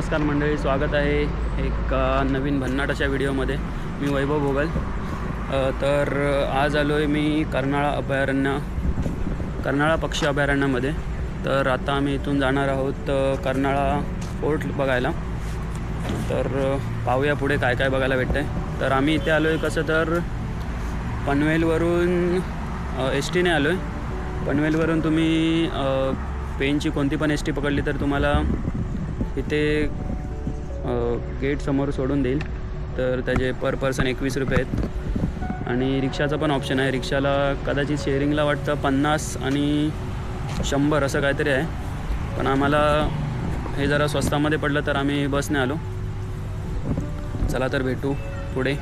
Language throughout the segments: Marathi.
नमस्कार मंडळी, स्वागत आहे एक नवीन भन्नाट अशा व्हिडिओमध्ये। मी वैभव भोगल। तर आज आलो आहे मी कर्नाळा पक्षी अभयारण्यामध्ये। तर आता आम्ही इथून जाणार आहोत कर्नाळा फोर्ट बघायला। तर पाहूया पुढे काय काय बघायला भेटतं आहे। तर आम्ही इथे आलो आहे कसं तर पनवेलवरून एसटीने आलो आहे। पनवेलवरून तुम्ही पेनची कोणती पण एसटी पकडली तर तुम्हाला इथे गेट समोर सोडून देईल। तर त्याचे पर पर्सन 21 रुपये आहेत आणि रिक्षाचा पण ऑप्शन आहे। रिक्षाला कदाचित शेअरिंगला वाटतं 50 आणि 100 असं काहीतरी आहे, पण आम्हाला हे जरा स्वस्तामध्ये पडलं तर आम्ही बसने आलो। चला तर भेटू पुढे।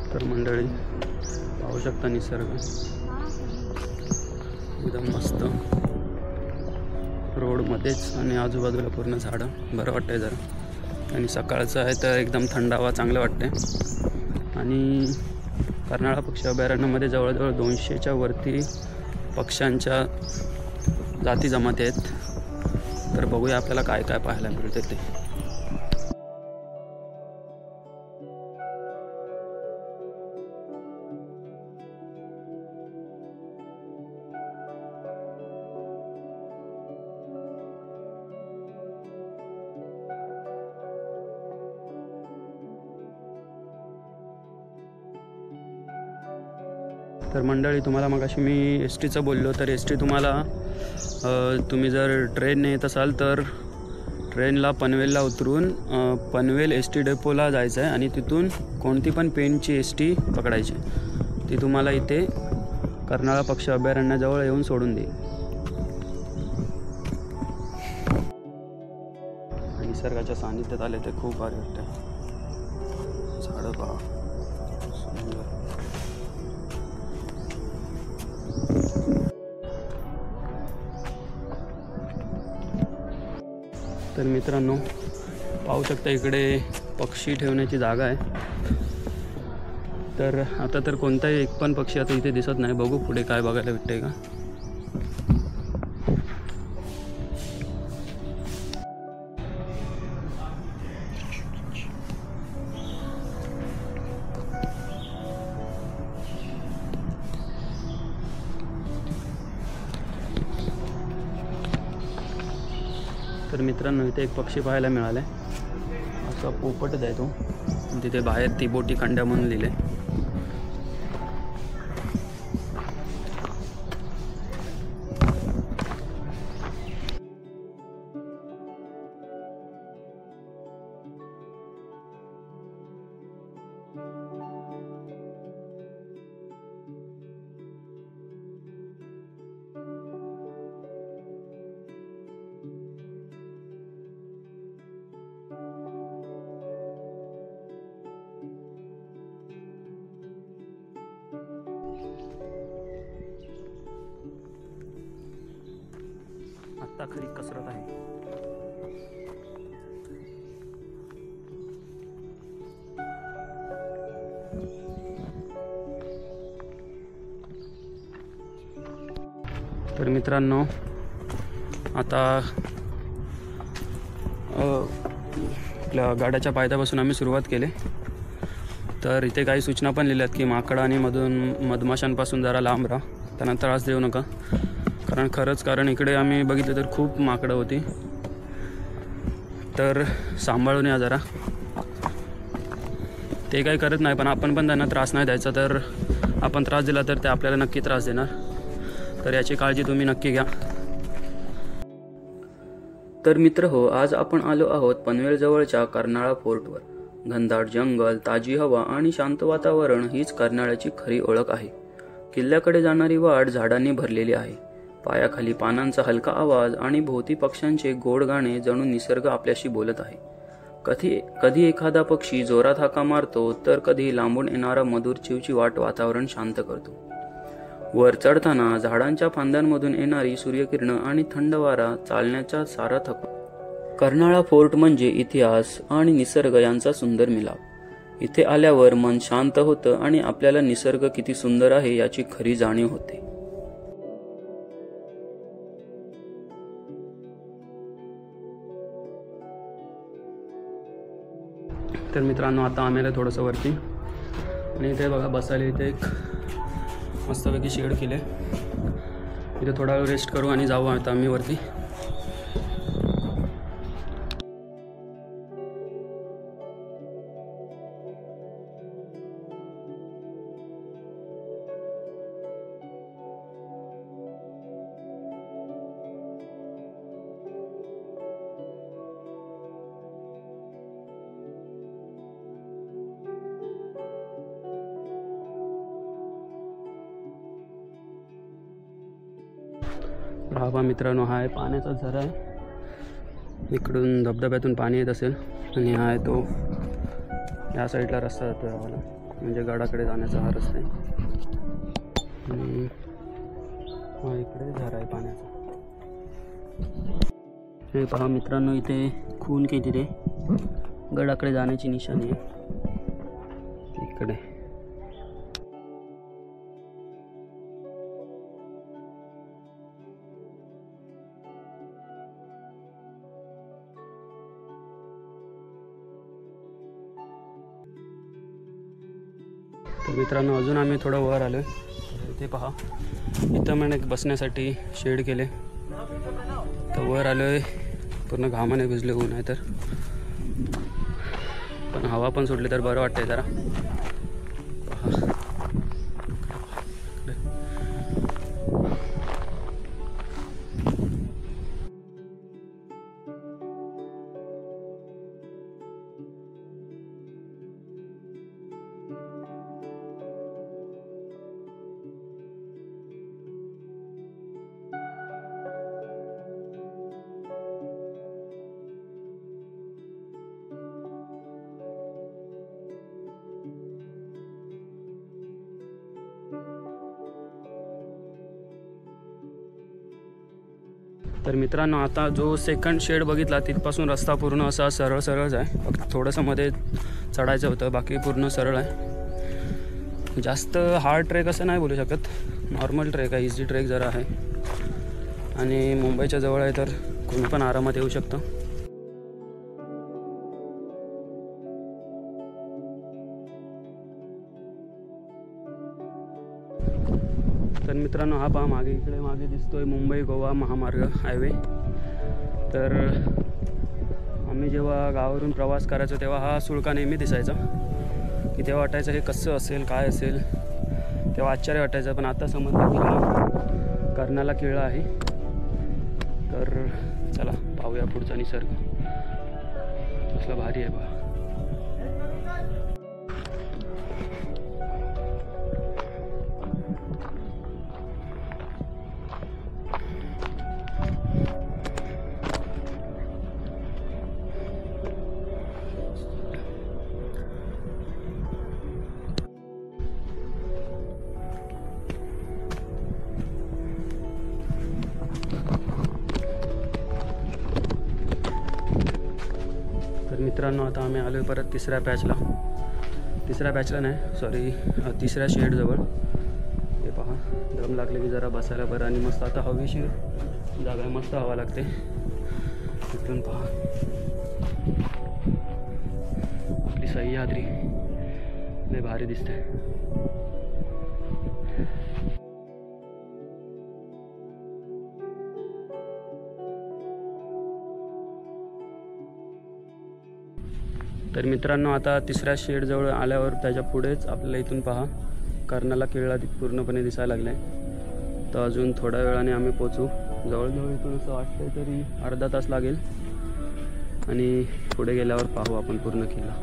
तर मंडळी पाहू शकता निसर्ग एकदम मस्त रोडमध्येच आणि आजूबाजूला पूर्ण झाडं। बरं वाटतंय जरा आणि सकाळचं आहे तर एकदम थंडावा चांगलं वाटतंय। आणि कर्नाळा पक्षी अभयारण्यामध्ये जवळजवळ 200च्या वरती पक्ष्यांच्या जाती जमाती आहेत। तर बघूया आपल्याला काय काय पाहायला मिळते ते। तर मंडळी तुम्हाला मगाशी मी एस टीचं बोललो, तर एस टी तुम्ही जर ट्रेनने येत असाल तर ट्रेनला पनवेलला उतरून पनवेल एस टी डेपोला जायचं आहे आणि तिथून कोणती पण पेनची एस टी पकडायची। ती तुम्हाला इथे कर्नाळा पक्षी अभयारण्याजवळ येऊन सोडून देईल। निसर्गाच्या सानिध्यात आले ते खूप भारी वाटतं। झाडं पहा सुंदर। तर मित्रांनो पाहू शकता इकडे पक्षी ठेवण्याची जागा आहे। तर आता तर कोणताही एक पण पक्षी आता इथे दिसत नाही। बघू पुढे काय बघायला भेटते का। तर मित्रांनो इथे एक पक्षी पाहायला मिळाला आहे। असा पोपटच आहे तो। तिथे बाहेर तिबोटी खंड्या म्हणून लिहिले। आता खरी कसरत आहे। तर मित्रांनो आता आपल्या गाड्याच्या पायथ्यापासून आम्ही सुरुवात केली। तर इथे काही सूचना पण लिहिल्यात की माकड आणि मधमाशांपासून जरा लांब राहा, त्यांना त्रास देऊ नका। कारण इकडे आम्ही बघितलं तर खूप माकडं होती। तर सांभाळून या जरा। ते काही करत नाही पण आपण पण त्यांना त्रास नाही द्यायचा। तर आपण त्रास दिला तर ते आपल्याला नक्की त्रास देणार। तर याची काळजी तुम्ही नक्की घ्या। तर मित्र हो, आज आपण आलो आहोत पनवेल जवळच्या कर्नाळा फोर्टवर। घनदाट जंगल, ताजी हवा आणि शांत वातावरण हीच कर्नाळ्याची खरी ओळख आहे। किल्ल्याकडे जाणारी वाट झाडांनी भरलेली आहे। पायाखाली पानांचा हलका आवाज आणि भोवती पक्ष्यांचे गोड गाणे जणू निसर्ग आपल्याशी बोलत आहे। कधी एखादा पक्षी जोरात हाका मारतो तर कधी लांबून येणारा मधुर चिवचिवाट वातावरण शांत करतो। वर चढताना झाडांच्या फांद्यांमधून येणारी सूर्यकिरणं आणि थंड वारा चालण्याचा सारा थकवा कर्नाळा फोर्ट म्हणजे इतिहास आणि निसर्ग यांचा सुंदर मिलाप। इथे आल्यावर मन शांत होतं आणि आपल्याला निसर्ग किती सुंदर आहे याची खरी जाणीव होते। तर मित्रांनो, आता आम्हाला थोडंसं वरती आणि इथे बघा बसायला इथे एक मस्तपैकी शेड केले। इथे थोडा वेळ रेस्ट करू आणि जाऊ आता आम्ही वरती। हा मित्रांनो, हा आहे पाण्याचा झरा आहे। इकडून धबधब्यातून पाणी येत असेल आणि हा आहे तो या साईडला रस्ता जातो यावाला, म्हणजे गडाकडे जाण्याचा हा रस्ता आहे। आणि हा इकडे झरा आहे पाण्याचा। हे पहा मित्रांनो, इथे खून केली रे, गडाकडे जाण्याची निशाणी आहे इकडे। तर मित्रांनो, अजून आम्ही थोडं वर आलो आहे। इथे पहा, इथं पण एक बसण्यासाठी शेड केले। तर वर आलो आहे, पूर्ण घामाने भिजले ऊन आहे तर, पण हवा पण सुटली तर बरं वाटतंय जरा। तर मित्रांनो, आता जो सेकंड शेड बघितला तिथपासून रस्ता पूर्ण असा सरळ सरळच आहे। फक्त थोडंसं मध्ये चढायचं होतं, बाकी पूर्ण सरळ आहे। जास्त हार्ड ट्रेक असं नाही बोलू शकत, नॉर्मल ट्रेक आहे, इझी ट्रेक जरा आहे। आणि मुंबईच्या जवळ आहे तर कोणी पण आरामात येऊ शकतं। तर मित्रांनो, हा पहा मागे, इकडे मागे दिसतोय मुंबई गोवा महामार्ग हायवे। तर आम्ही जेव्हा गावावरून प्रवास करायचो तेव्हा हा सुळका नेहमी दिसायचा, की तेव्हा वाटायचं हे कसं असेल, काय असेल, तेव्हा आश्चर्य वाटायचं। पण आता समजलं की हा कर्नाला किल्ला आहे। तर चला पाहूया पुढचा निसर्ग कसला भारी आहे बघा। तर मित्रांनो, आता आम्ही आलो आहे परत तिसऱ्या पॅचला नाही सॉरी, तिसऱ्या शेडजवळ। हे पहा, दम लागले की जरा बसायला बरं आणि मस्त आता हवेशीर जागा आहे, मस्त हवा लागते। इथून पहा आपली सह्याद्री लय भारी दिसते। तर मित्रांनो, आता तिसऱ्या शेडजवळ आल्यावर त्याच्या पुढेच आपल्याला इथून पहा कर्नाला किल्ला पूर्णपणे दिसायला लागला आहे। तर अजून थोड्या वेळाने आम्ही पोचू। जवळजवळ इथून असं वाटतंय तरी अर्धा तास लागेल आणि पुढे गेल्यावर पाहू आपण पूर्ण किल्ला।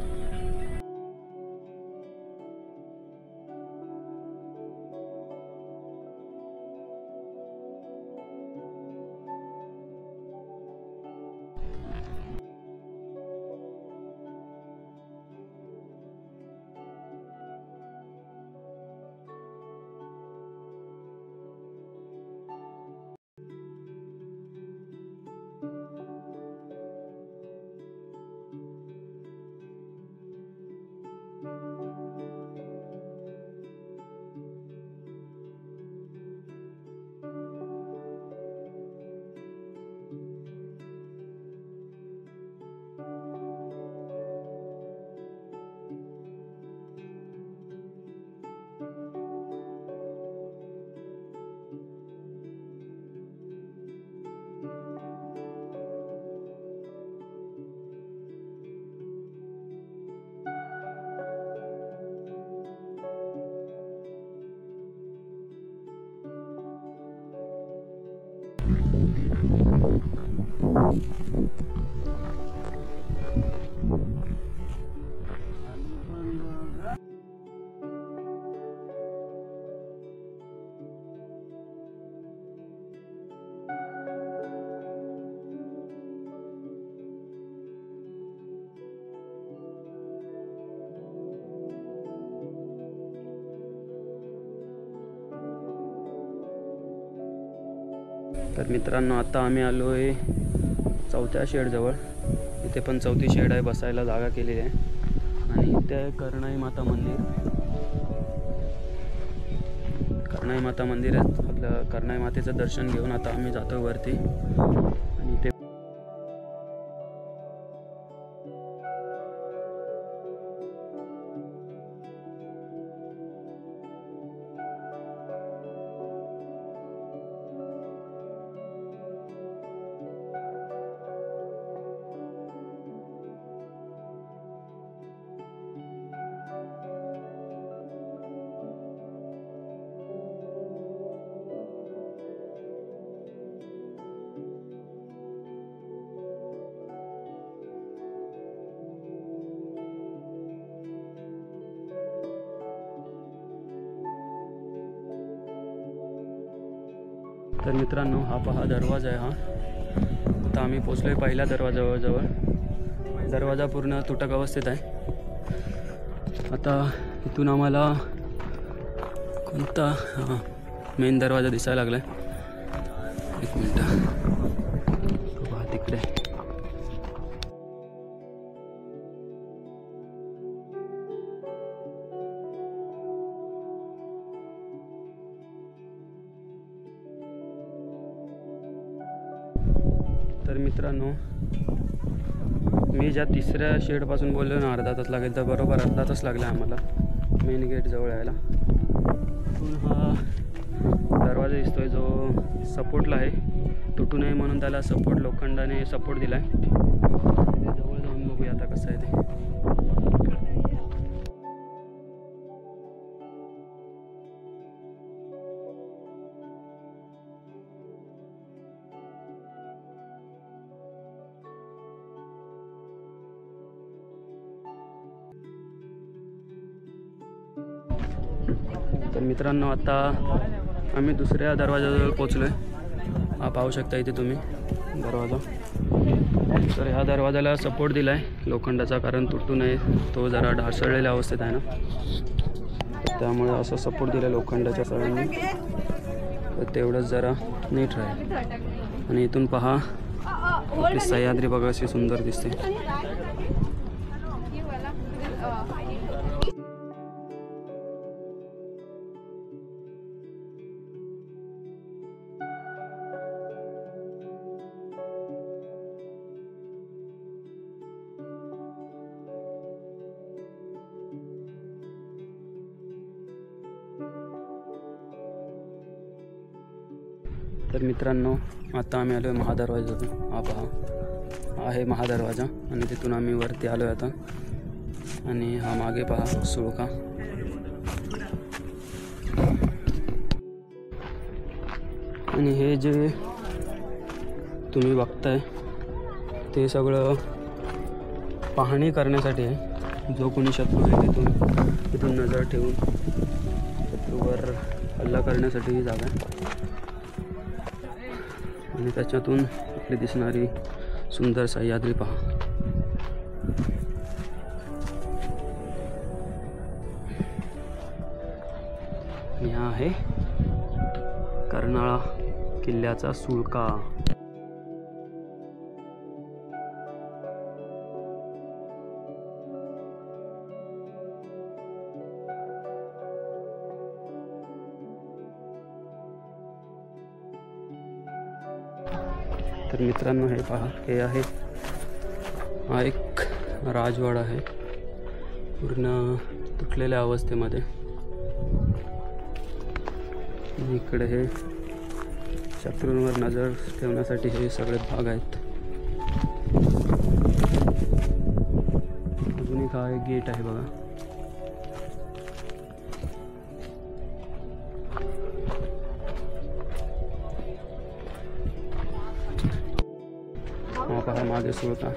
तर मित्रांनो, आता आम्ही आलो आहे चौथ्या शेडजवळ. इथे पण चौथी शेड आहे, बसायला जागा केलेली आहे. आणि इथे आहे करणाई माता मंदिर. करणाई माता मंदिर आहे. आपलं करणाई मातेचं दर्शन घेऊन आता आम्ही जातो वरती. आणि इथे तर मित्रांनो, हा पहा दरवाजा आहे. हा आता आम्ही पोचलो आहे पहिल्या दरवाजाजवळ. दरवाजा पूर्ण तुटक अवस्थेत आहे. आता इथून आम्हाला कोणता मेन दरवाजा दिसायला लागला आहे. एक मिनटं, पहा तिकडे. तर मित्रांनो, मी ज्या तिसऱ्या शेडपासून बोललो ना अर्धा तास लागेल, तर बरोबर अर्धा तास लागला आम्हाला मेन गेट जवळ यायला. इथून हा दरवाजा दिसतोय जो सपोर्टला आहे. तुटू नये म्हणून त्याला सपोर्ट लोखंडाने सपोर्ट दिला आहे. जवळ जाऊन बघूया आता कसं आहे ते. तर मित्रांनो, आता आम्ही दुसऱ्या दरवाजाजवळ पोचलो आहे. हा पाहू शकता इथे तुम्ही दरवाजा. तर ह्या दरवाजाला सपोर्ट दिला आहे लोखंडाचा, कारण तुटू नये. तो जरा ढासळलेल्या अवस्थेत आहे ना, त्यामुळे असं सपोर्ट दिला लोखंडाच्या सहाय्याने, तर तेवढंच जरा नीट राहील. आणि इथून पहा आपली सह्याद्री बघा अशी सुंदर दिसते. तर मित्रांनो, आता आम्ही आलो आहे महादरवाजातून. हा पहा आहे महादरवाजा. आणि तिथून आम्ही वरती आलो आहे आता. आणि हा मागे पहा सुळका. आणि हे जे तुम्ही बघताय ते सगळं पाहणी करण्यासाठी आहे. जो कोणी शत्रू आहे तिथून नजर ठेवून शत्रूवर हल्ला करण्यासाठी ही जागा आहे. आणि त्याच्यातून आपली दिसणारी सुंदर सह्याद्री पहा. हा आहे कर्नाळा किल्ल्याचा सुळका. तर मित्रांनो, हे पहा, हे आहे हा एक राजवाडा आहे पूर्ण तुटलेल्या अवस्थेमध्ये. इकडे हे शत्रूंवर नजर ठेवण्यासाठी हे सगळे भाग आहेत. अजून एक हा एक गेट आहे बघा. हा पहा मागे सुळका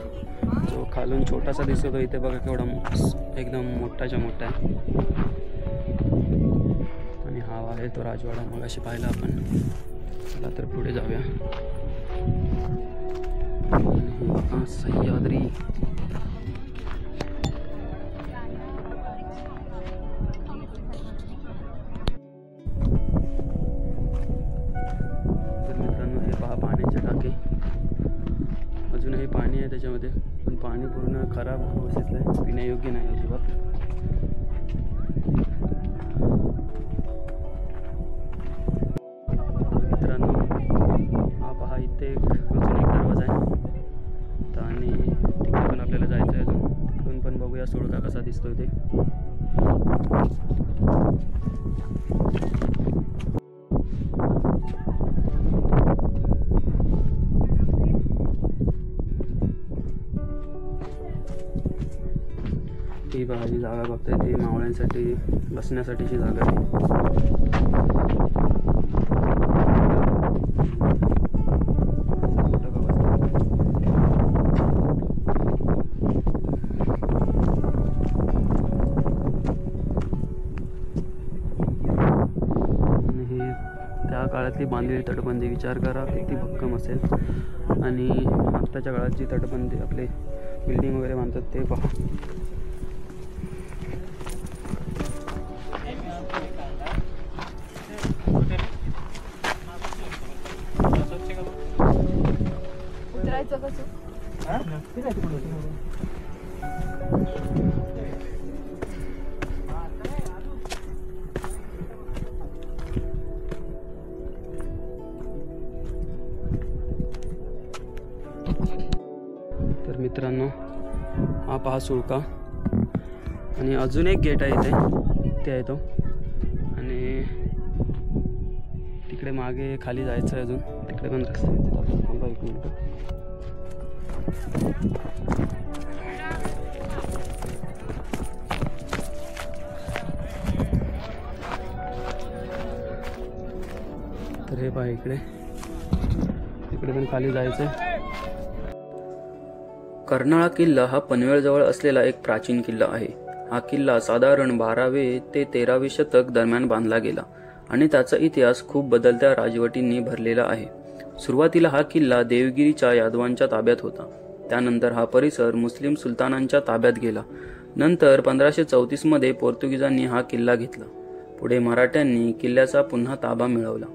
जो खालून छोटासा दिसतो, इथे बघा केवढा एकदम मोठाच्या मोठा आहे. आणि हा आहे तो राजवाडा मगाशी पाहिला आपण. चला तर पुढे जाऊया. सह्याद्री अजूनही पाणी आहे त्याच्यामध्ये, पण पाणी पूर्ण खराब अवस्थेतलं आहे, पिण्यायोग्य नाही अजिबात. मित्रांनो हा पहा, इथे अजून एक दरवाजा आहे आणि तिकडे पण आपल्याला जायचं आहे अजून. तिकडून पण बघूया सुळका कसा दिसतोय ते. ही बघा ही जागा बघताय, ती मावळ्यांसाठी बसण्यासाठीची जागा आहे. आणि ही त्या काळातली बांधलेली तटबंदी, विचार करा किती भक्कम असेल. आणि आत्ताच्या काळात जी तटबंदी आपले बिल्डिंग वगैरे बांधतात ते पहा. तर मित्रांनो हा पहा सुळका. आणि अजून एक गेट आहे इथे, ते आहे तो. आणि तिकडे मागे खाली जायचं आहे अजून, तिकडे पण रस्ता. थांबा एक मिनिट. तर हे पहा इकडे पण खाली जायचं आहे. कर्नाळा किल्ला हा पनवेलजवळ असलेला एक प्राचीन किल्ला आहे. हा किल्ला साधारण 12वे ते 13वे शतक दरम्यान बांधला गेला आणि त्याचा इतिहास खूप बदलत्या राजवटींनी भरलेला आहे. सुरुवातीला हा किल्ला देवगिरीच्या यादवांच्या ताब्यात होता. त्यानंतर हा परिसर मुस्लिम सुलतानांच्या ताब्यात गेला. नंतर 1534 मध्ये पोर्तुगीजांनी हा किल्ला घेतला. पुढे मराठ्यांनी किल्ल्याचा पुन्हा ताबा मिळवला.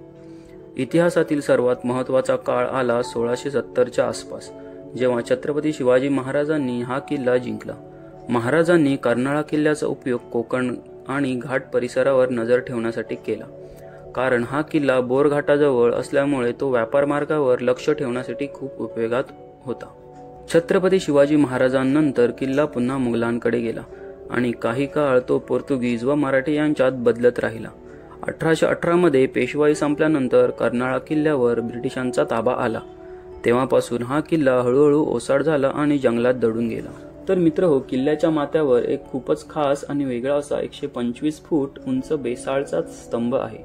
इतिहासातील सर्वात महत्त्वाचा काळ आला 1670च्या आसपास, जेव्हा छत्रपती शिवाजी महाराजांनी हा किल्ला जिंकला. महाराजांनी कर्नाळा किल्ल्याचा उपयोग कोकण आणि घाट परिसरावर नजर ठेवण्यासाठी केला, कारण हा किल्ला बोरघाटाजवळ असल्यामुळे तो व्यापार मार्गावर लक्ष ठेवण्यासाठी खूप उपयोगात होता. छत्रपती शिवाजी महाराजांनंतर किल्ला पुन्हा मुघलांकडे गेला आणि काही काळ तो पोर्तुगीज व मराठी यांच्यात बदलत राहिला. 1818 मध्ये पेशवाई संपल्यानंतर कर्नाळा किल्ल्यावर ब्रिटिशांचा ताबा आला. तेव्हापासून हा किल्ला हळूहळू ओसाड झाला आणि जंगलात दडून गेला. तर मित्रहो, किल्ल्याच्या माथ्यावर एक खूपच खास आणि वेगळा असा 125 फूट उंच बेसाळचा स्तंभ आहे.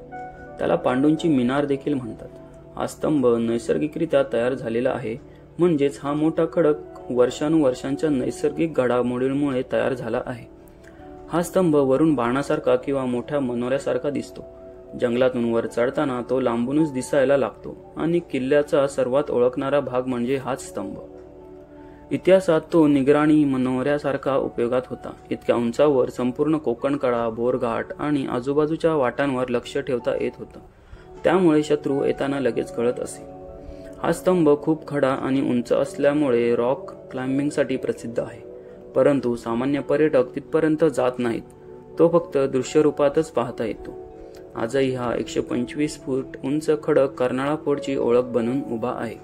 त्याला पांडूंची मिनार देखील म्हणतात. हा स्तंभ नैसर्गिकरित्या तयार झालेला आहे, म्हणजेच हा मोठा खडक वर्षानुवर्षांच्या नैसर्गिक घडामोडींमुळे तयार झाला आहे. हा स्तंभ वरून बाणासारखा किंवा मोठ्या मनोऱ्यासारखा दिसतो. जंगलातून वर चढताना तो लांबूनच दिसायला लागतो आणि किल्ल्याचा सर्वात ओळखणारा भाग म्हणजे हाच स्तंभ. इतिहासात तो निगराणी मनोऱ्यासारखा उपयोगात होता. इतक्या उंचावर संपूर्ण कोकणकडा, बोरघाट आणि आजूबाजूच्या वाटांवर लक्ष ठेवता येत होतं. त्यामुळे शत्रू येताना लगेच कळत असे. हा स्तंभ खूप खडा आणि उंच असल्यामुळे रॉक क्लाइम्बिंगसाठी प्रसिद्ध आहे, परंतु सामान्य पर्यटक तिथपर्यंत जात नाहीत. तो फक्त दृश्य रूपातच पाहता येतो. आजही हा 125 फूट उंच खडक कर्नाळा फोर्टची ओळख बनून उभा आहे.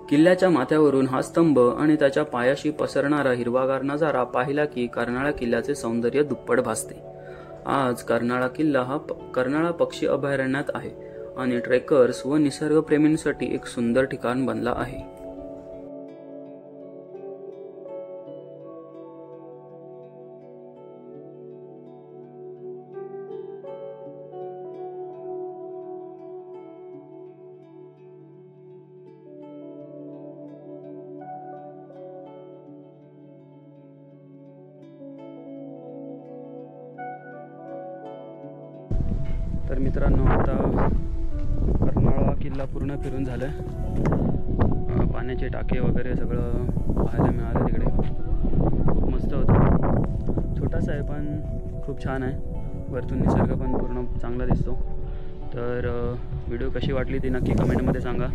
किल्ल्याच्या माथ्यावरून हा स्तंभ आणि त्याच्या पायाशी पसरणारा हिरवागार नजारा पाहिला की कर्नाळा किल्ल्याचे सौंदर्य दुप्पट भासते. आज कर्नाळा किल्ला हा कर्नाळा पक्षी अभयारण्यात आहे आणि ट्रेकर्स व निसर्गप्रेमींसाठी एक सुंदर ठिकाण बनला आहे. तर मित्रांनो, आता कर्नाळा किल्ला पूर्ण फिरून झालं आहे. पाण्याचे टाके वगैरे सगळं पाहायला मिळालं तिकडे. खूप मस्त होतं. छोटासा आहे पण खूप छान आहे. वरतून निसर्ग पण पूर्ण चांगला दिसतो. तर व्हिडिओ कशी वाटली ती नक्की कमेंटमध्ये सांगा.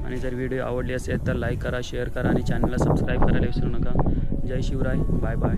आणि जर व्हिडिओ आवडली असेल तर लाईक करा, शेअर करा आणि चॅनलला सबस्क्राईब करायला विसरू नका. जय शिवराय. Bye bye.